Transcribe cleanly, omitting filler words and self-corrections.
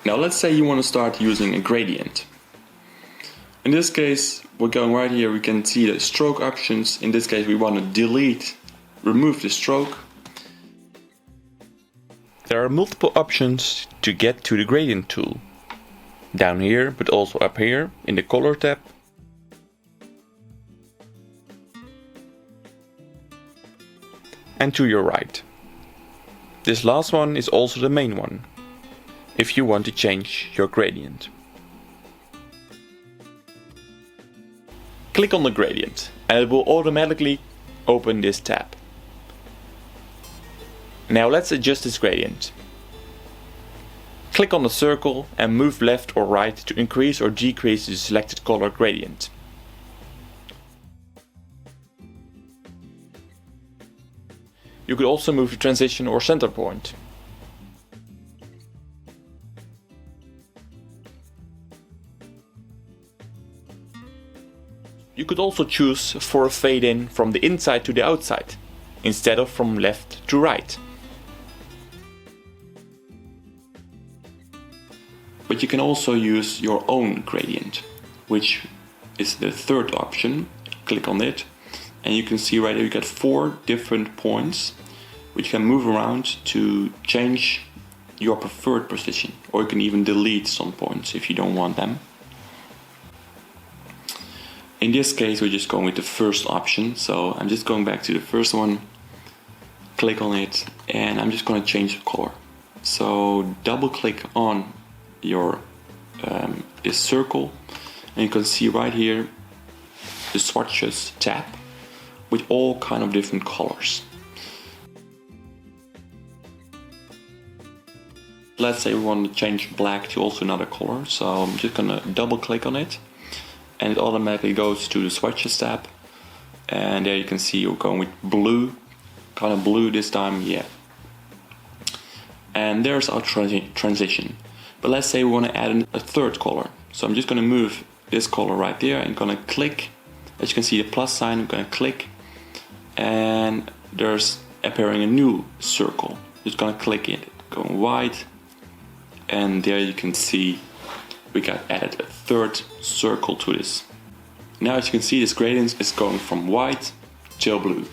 Now let's say you want to start using a gradient. In this case, we're going right here, we can see the stroke options. In this case we want to remove the stroke. There are multiple options to get to the gradient tool. Down here, but also up here in the color tab. And to your right. This last one is also the main one, if you want to change your gradient. Click on the gradient and it will automatically open this tab. Now let's adjust this gradient. Click on the circle and move left or right to increase or decrease the selected color gradient. You could also move the transition or center point. You could also choose for a fade in from the inside to the outside, instead of from left to right. But you can also use your own gradient, which is the third option. Click on it and you can see right here you get 4 different points which you can move around to change your preferred position, or you can even delete some points if you don't want them. In this case we're just going with the first option, so I'm just going back to the first one, click on it, and I'm just going to change the color. So double click on your this circle and you can see right here the swatches tab with all kind of different colors. Let's say we want to change black to also another color, so I'm just gonna double click on it and it automatically goes to the swatches tab, and there you can see we're going with blue, kind of blue this time, yeah. And there's our transition. But let's say we want to add a third color, so I'm just going to move this color right there and going to click. As you can see the plus sign, I'm going to click and there's appearing a new circle. Just going to click it, going white, and there you can see we got added a third circle to this. Now as you can see, this gradient is going from white till blue.